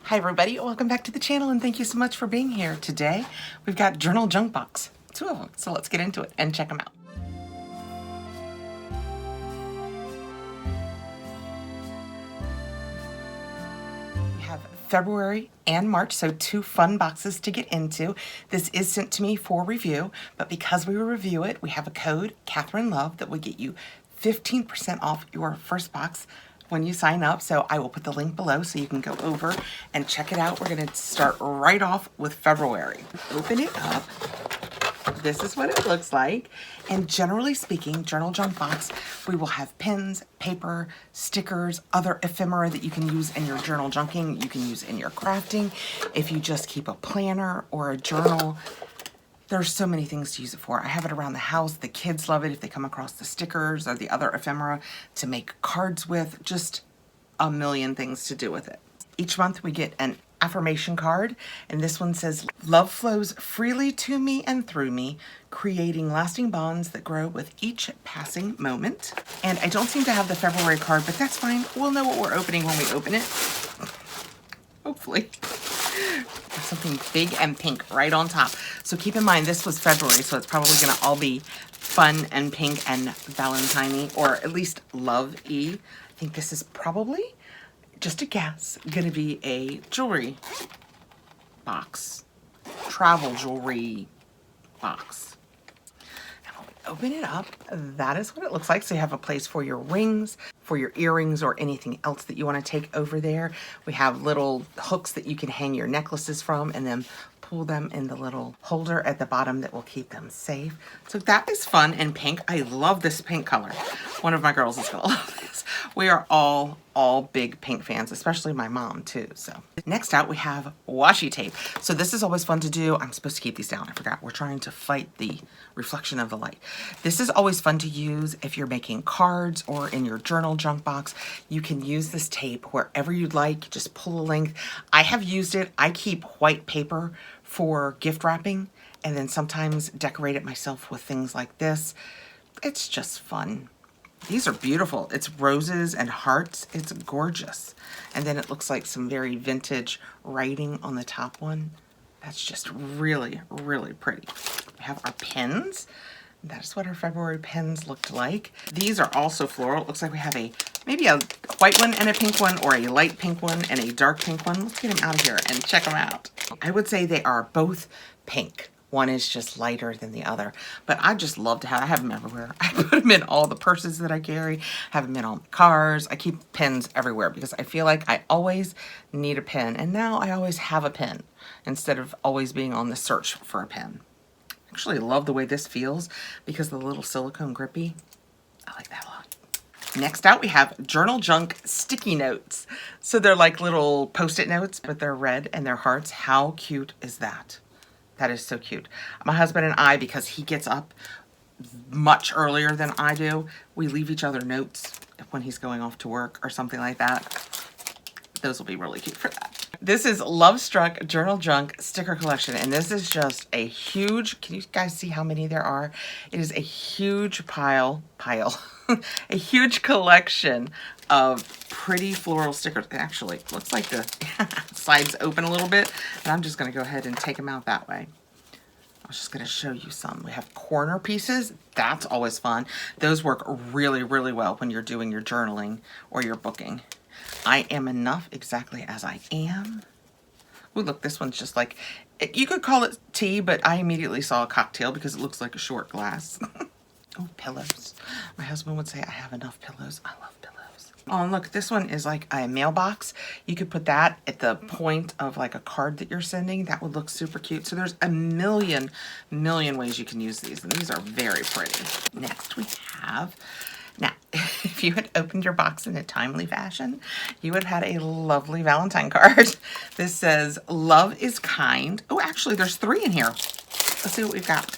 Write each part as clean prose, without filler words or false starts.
Hi everybody, welcome back to the channel and thank you so much for being here. Today we've got journal junk box, 2 of them, so let's get into it and check them out. We have February and March, so 2 fun boxes to get into. This is sent to me for review, but because we will review it, we have a code, Catherine Love, that will get you 15% off your first box when you sign up. So I will put the link below so you can go over and check it out. We're gonna start right off with February. Open it up. This is what it looks like. And generally speaking, journal junk box, we will have pens, paper, stickers, other ephemera that you can use in your journal junking, you can use in your crafting. If you just keep a planner or a journal, there's so many things to use it for. I have it around the house. The kids love it if they come across the stickers or the other ephemera to make cards with. Just a million things to do with it. Each month we get an affirmation card, and this one says, "Love flows freely to me and through me, creating lasting bonds that grow with each passing moment." And I don't seem to have the February card, but that's fine. We'll know what we're opening when we open it. Hopefully. Something big and pink right on top. So keep in mind, this was February, so it's probably gonna all be fun and pink and Valentine-y, or at least love-y. I think this is probably, just a guess, gonna be a jewelry box. Travel jewelry box. And when we open it up, that is what it looks like. So you have a place for your rings, for your earrings, or anything else that you want to take over there. We have little hooks that you can hang your necklaces from and then pull them in the little holder at the bottom that will keep them safe. So that is fun and pink. I love this pink color. One of my girls is gonna love this. We are all big pink fans, especially my mom too. So next out we have washi tape. So this is always fun to do. I'm supposed to keep these down, I forgot. We're trying to fight the reflection of the light. This is always fun to use if you're making cards or in your journal junk box. You can use this tape wherever you'd like. Just pull a length. I have used it. I keep white paper for gift wrapping and then sometimes decorate it myself with things like this. It's just fun. These are beautiful. It's roses and hearts. It's gorgeous. And then it looks like some very vintage writing on the top one. That's just really, really pretty. We have our pens. That's what our February pens looked like. These are also floral. It looks like we have maybe a white one and a pink one, or a light pink one and a dark pink one. Let's get them out of here and check them out. I would say they are both pink. One is just lighter than the other, but I just love to have, I have them everywhere. I put them in all the purses that I carry, have them in all my cars. I keep pens everywhere because I feel like I always need a pen, and now I always have a pen instead of always being on the search for a pen. I actually love the way this feels because the little silicone grippy, I like that a lot. Next out, we have journal junk sticky notes. So they're like little Post-it notes, but they're red and they're hearts. How cute is that? That is so cute. My husband and I, because he gets up much earlier than I do, we leave each other notes when he's going off to work or something like that. Those will be really cute for that. This is Love Struck Journal Junk Sticker Collection, and this is just a huge, can you guys see how many there are? It is a huge pile, a huge collection of pretty floral stickers. It actually looks like the sides open a little bit, and I'm just gonna go ahead and take them out that way. I was just gonna show you some. We have corner pieces. That's always fun. Those work really, really well when you're doing your journaling or your booking. I am enough exactly as I am. Oh, look, this one's just like, you could call it tea, but I immediately saw a cocktail because it looks like a short glass. Oh, pillows. My husband would say I have enough pillows. I love pillows. Oh, and look, this one is like a mailbox. You could put that at the point of like a card that you're sending. That would look super cute. So there's a million ways you can use these, and these are very pretty. Next we have, now, if you had opened your box in a timely fashion, you would have had a lovely Valentine card. This says, "Love is kind." Oh, actually, there's 3 in here. Let's see what we've got.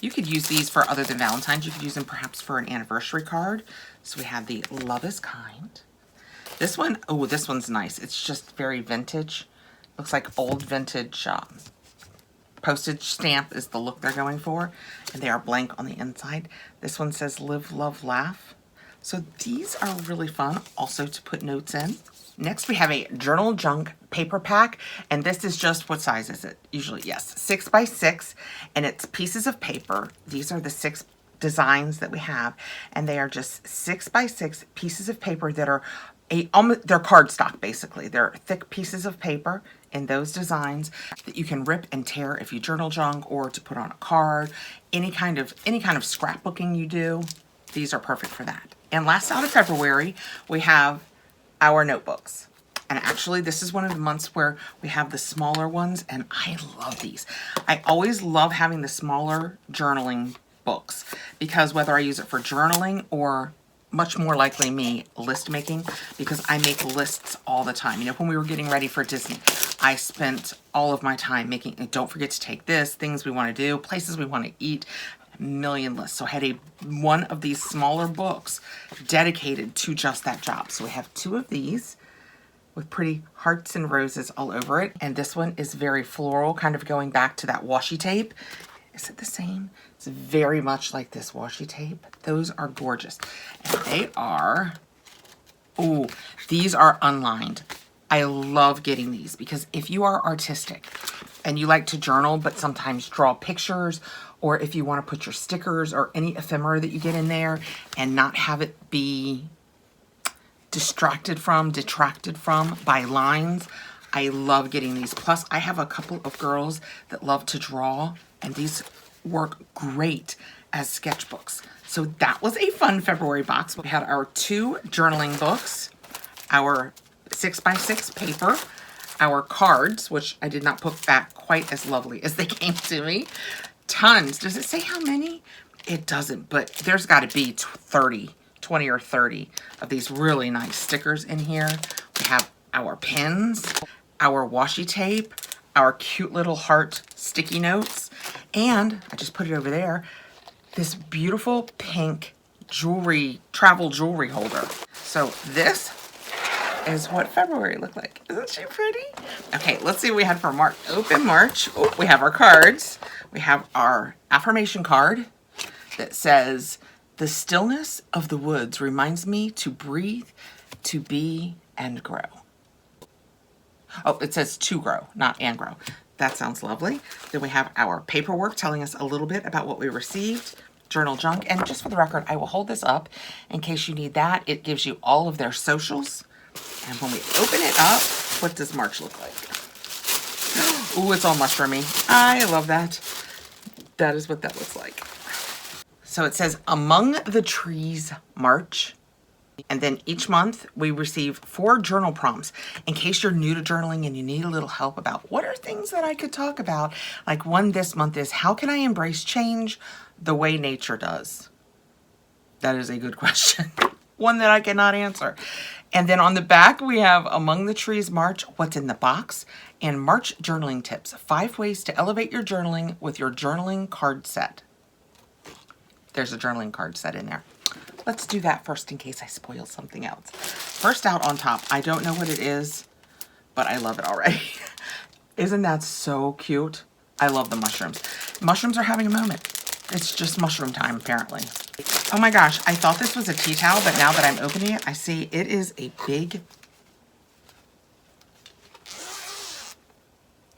You could use these for other than Valentine's. You could use them perhaps for an anniversary card. So we have the Love is Kind. This one, oh, this one's nice. It's just very vintage. Looks like old vintage postage stamp is the look they're going for. And they are blank on the inside. This one says Live, Love, Laugh. So these are really fun also to put notes in. Next we have a journal junk paper pack, and this is just, what size is it? Usually, yes, 6 by 6, and it's pieces of paper. These are the 6 designs that we have, and they are just 6 by 6 pieces of paper that are they're cardstock basically. They're thick pieces of paper in those designs that you can rip and tear if you journal junk or to put on a card. Any kind of scrapbooking you do, these are perfect for that. And last out of February, we have our notebooks. And actually, this is one of the months where we have the smaller ones, and I love these. I always love having the smaller journaling books because whether I use it for journaling or much more likely me list making, because I make lists all the time. You know, when we were getting ready for Disney, I spent all of my time making, don't forget to take this, things we want to do, places we want to eat, a million lists. So I had one of these smaller books dedicated to just that job. So we have 2 of these with pretty hearts and roses all over it. And this one is very floral, kind of going back to that washi tape. Is it the same? It's very much like this washi tape. Those are gorgeous. And they are, oh, these are unlined. I love getting these because if you are artistic and you like to journal, but sometimes draw pictures, or if you want to put your stickers or any ephemera that you get in there and not have it be detracted from by lines, I love getting these. Plus, I have a couple of girls that love to draw, and these work great as sketchbooks. So that was a fun February box. We had our 2 journaling books, our 6 by 6 paper, our cards, which I did not put back quite as lovely as they came to me. Tons. Does it say how many? It doesn't, but there's got to be 20 or 30 of these really nice stickers in here. We have our pins, our washi tape, our cute little heart sticky notes, and I just put it over there, this beautiful pink travel jewelry holder. So this is what February looked like. Isn't she pretty? Okay, let's see what we had for March. Open March. Oh, we have our cards. We have our affirmation card that says, "The stillness of the woods reminds me to breathe, to be, and grow." Oh, it says to grow, not and grow. That sounds lovely. Then we have our paperwork telling us a little bit about what we received, journal junk. And just for the record, I will hold this up in case you need that. It gives you all of their socials. And when we open it up, what does March look like? Ooh, it's all mushroomy. I love that. That is what that looks like. So it says, among the trees, March. And then each month we receive 4 journal prompts in case you're new to journaling and you need a little help about what are things that I could talk about. Like one this month is, how can I embrace change the way nature does? That is a good question. One that I cannot answer. And then on the back we have among the trees, March, what's in the box, and March journaling tips, 5 ways to elevate your journaling with your journaling card set. There's a journaling card set in there. Let's do that first in case I spoil something else. First out on top, I don't know what it is, but I love it already. Isn't that so cute? I love the mushrooms. Mushrooms are having a moment. It's just mushroom time, apparently. Oh my gosh, I thought this was a tea towel, but now that I'm opening it, I see it is a big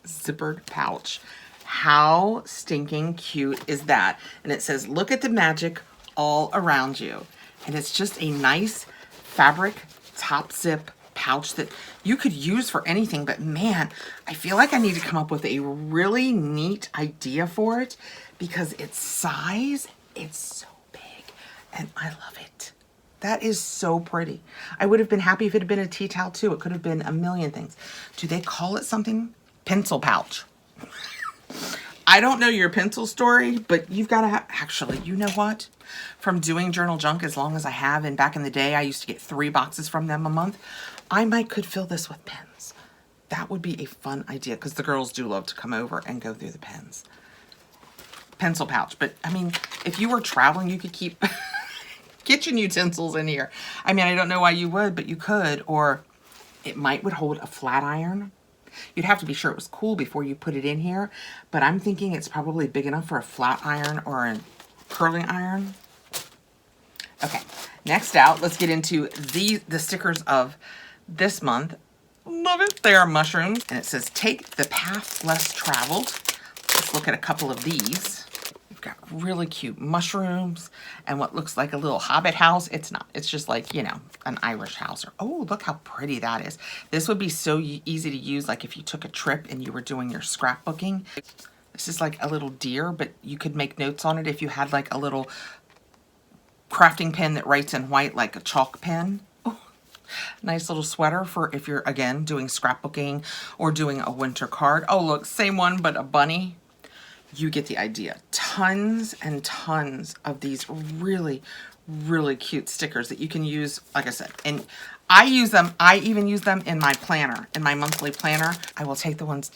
zippered pouch. How stinking cute is that? And it says, look at the magic all around you. And it's just a nice fabric top zip pouch that you could use for anything, but man, I feel like I need to come up with a really neat idea for it because its size, it's so big and I love it. That is so pretty. I would have been happy if it had been a tea towel too. It could have been a million things. Do they call it something? Pencil pouch. I don't know your pencil story, but you've got to have, actually, you know what? From doing journal junk as long as I have, and back in the day, I used to get 3 boxes from them a month. I could fill this with pens. That would be a fun idea because the girls do love to come over and go through the pens. Pencil pouch. But I mean, if you were traveling, you could keep kitchen utensils in here. I mean, I don't know why you would, but you could, or it would hold a flat iron. You'd have to be sure it was cool before you put it in here, but I'm thinking it's probably big enough for a flat iron or a curling iron. Okay, next out, let's get into the stickers of this month. Love it. They are mushrooms. And it says, take the path less traveled. Let's look at a couple of these. We've got really cute mushrooms and what looks like a little hobbit house. It's not. It's just like, you know, an Irish house. Or, oh, look how pretty that is. This would be so easy to use, like if you took a trip and you were doing your scrapbooking. This is like a little deer, but you could make notes on it if you had like a little crafting pen that writes in white, like a chalk pen. Oh, nice little sweater for if you're, again, doing scrapbooking or doing a winter card. Oh, look, same one, but a bunny. You get the idea. Tons and tons of these really, really cute stickers that you can use, like I said. And I use them, I even use them in my planner, in my monthly planner. I will take the ones,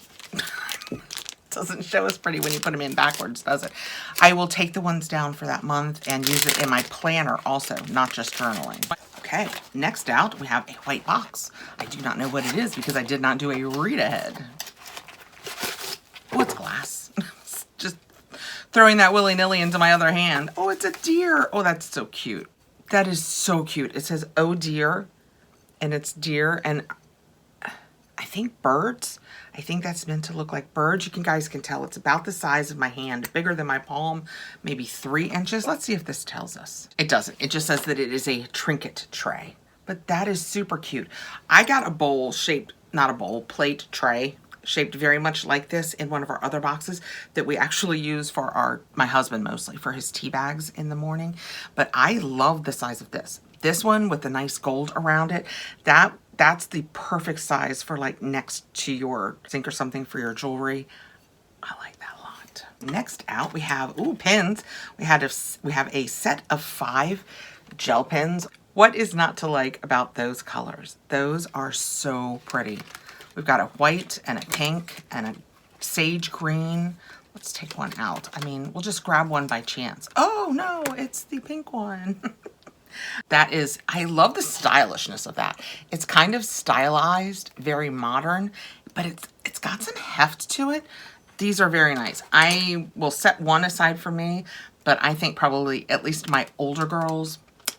doesn't show as pretty when you put them in backwards, does it? I will take the ones down for that month and use it in my planner also, not just journaling. Okay, next out we have a white box. I do not know what it is because I did not do a read ahead. Oh, it's glass. Just throwing that willy-nilly into my other hand. Oh, it's a deer. Oh, that's so cute. That is so cute. It says, oh dear, and it's deer, and I think birds. I think that's meant to look like birds. You guys can tell it's about the size of my hand, bigger than my palm, maybe 3 inches. Let's see if this tells us. It doesn't. It just says that it is a trinket tray, but that is super cute. I got a bowl shaped, not a bowl, plate tray, shaped very much like this in one of our other boxes that we actually use for my husband mostly, for his tea bags in the morning. But I love the size of this. This one with the nice gold around it, that's the perfect size for like next to your sink or something for your jewelry. I like that a lot. Next out we have, ooh, pens. We have a set of 5 gel pens. What is not to like about those colors? Those are so pretty. We've got a white and a pink and a sage green. Let's take one out. I mean, we'll just grab one by chance. Oh no, it's the pink one. That is, I love the stylishness of that. It's kind of stylized, very modern, but it's got some heft to it. These are very nice. I will set one aside for me, but I think probably at least my older girls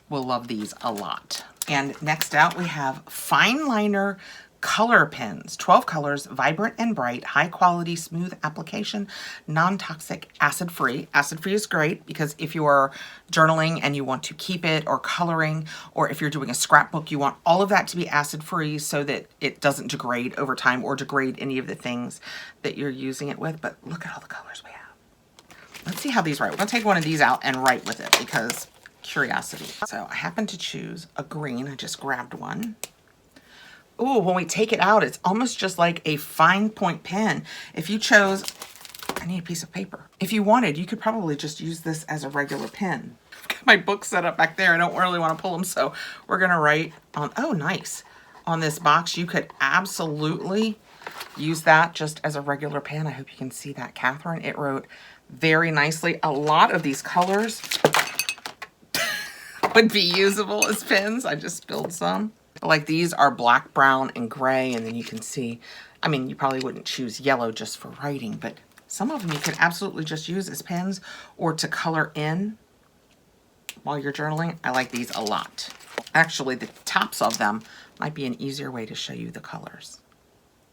will love these a lot. And next out we have fine liner color pens, 12 colors, vibrant and bright, high quality, smooth application, non-toxic, acid-free. Acid-free is great because if you are journaling and you want to keep it, or coloring, or if you're doing a scrapbook, you want all of that to be acid-free so that it doesn't degrade over time or degrade any of the things that you're using it with. But look at all the colors we have. Let's see how these write. We're gonna take one of these out and write with it because curiosity. So I happen to choose a green. I just grabbed one. Ooh, when we take it out, it's almost just like a fine point pen. If you chose, I need a piece of paper. If you wanted, you could probably just use this as a regular pen. I've got my book set up back there. I don't really want to pull them, so we're gonna write on, oh nice. On this box, you could absolutely use that just as a regular pen. I hope you can see that, Catherine. It wrote very nicely. A lot of these colors would be usable as pens. I just spilled some. Like these are black, brown, and gray, and then you can see, I mean, you probably wouldn't choose yellow just for writing, but some of them you can absolutely just use as pens or to color in while you're journaling. I like these a lot. Actually, the tops of them might be an easier way to show you the colors.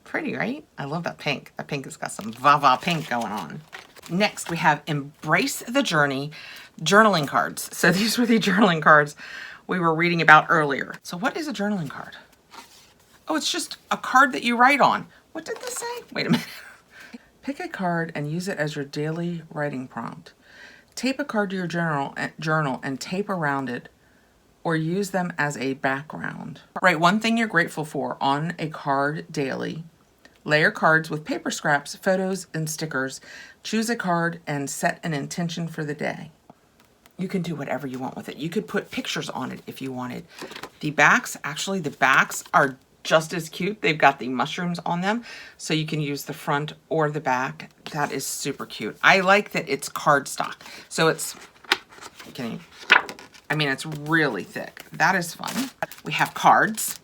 Pretty, right? I love that pink. That pink has got some va-va pink going on. Next, we have Embrace the Journey journaling cards. So these were the journaling cards we were reading about earlier. So what is a journaling card? Oh, it's just a card that you write on. What did this say? Wait a minute. Pick a card and use it as your daily writing prompt. Tape a card to your journal and tape around it, or use them as a background. Write one thing you're grateful for on a card daily. Layer cards with paper scraps, photos, and stickers. Choose a card and set an intention for the day. You can do whatever you want with it. You could put pictures on it if you wanted. The backs, actually the backs are just as cute. They've got the mushrooms on them, so you can use the front or the back. That is super cute. I like that it's cardstock. So it's, I mean, it's really thick. That is fun. We have cards.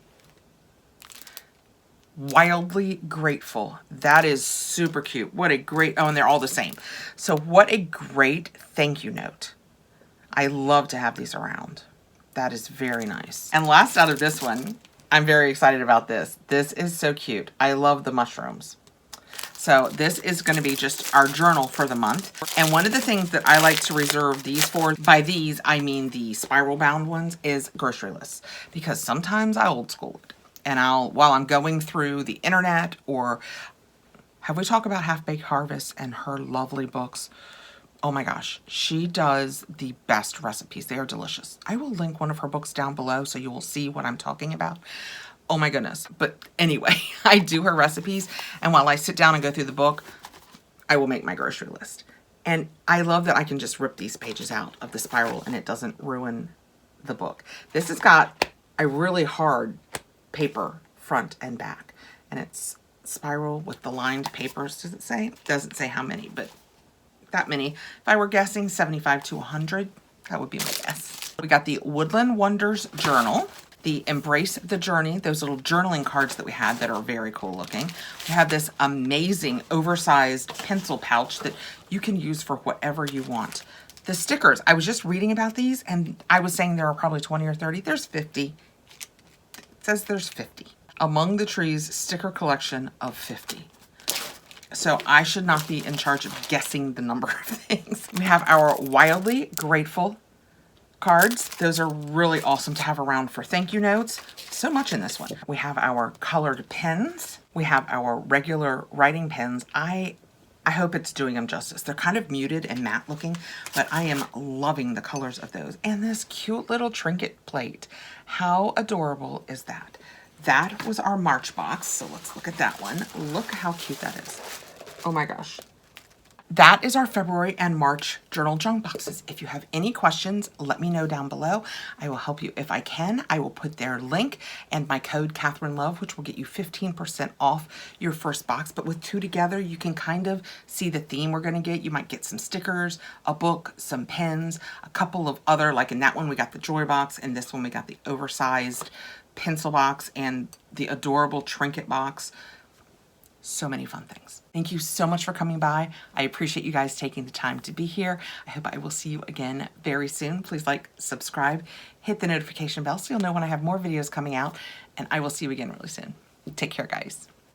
Wildly Grateful. That is super cute. What a great, oh, and they're all the same. So what a great thank you note. I love to have these around. That is very nice. And last out of this one, I'm very excited about this. This is so cute. I love the mushrooms. So this is going to be just our journal for the month. And one of the things that I like to reserve these for, by these I mean the spiral bound ones, is grocery lists. Because sometimes I old school it. And while I'm going through the internet, or have we talked about Half Baked Harvest and her lovely books? Oh my gosh, she does the best recipes. They are delicious. I will link one of her books down below so you will see what I'm talking about. Oh my goodness. But anyway, I do her recipes, and while I sit down and go through the book, I will make my grocery list. And I love that I can just rip these pages out of the spiral and it doesn't ruin the book. This has got a really hard paper front and back, and it's spiral with the lined papers. Does it say? It doesn't say how many, but that many. If I were guessing 75 to 100, that would be my guess. We got the Woodland Wonders Journal, the Embrace the Journey, those little journaling cards that we had that are very cool looking. We have this amazing oversized pencil pouch that you can use for whatever you want. The stickers, I was just reading about these and I was saying there are probably 20 or 30. There's 50. It says there's 50. Among the Trees sticker collection of 50. So I should not be in charge of guessing the number of things. We have our Wildly Grateful cards. Those are really awesome to have around for thank you notes. So much in this one. We have our colored pens. We have our regular writing pens. I hope it's doing them justice. They're kind of muted and matte looking, but I am loving the colors of those. And this cute little trinket plate. How adorable is that? That was our March box, so let's look at that one. Look how cute that is. Oh my gosh. That is our February and March journal junk boxes. If you have any questions, let me know down below. I will help you if I can. I will put their link and my code KatherineLove, which will get you 15% off your first box. But with two together, you can kind of see the theme we're going to get. You might get some stickers, a book, some pens, a couple of other, like in that one we got the joy box, and this one we got the oversized pencil box and the adorable trinket box. So many fun things. Thank you so much for coming by. I appreciate you guys taking the time to be here. I hope I will see you again very soon. Please like, subscribe, hit the notification bell so you'll know when I have more videos coming out, and I will see you again really soon. Take care, guys.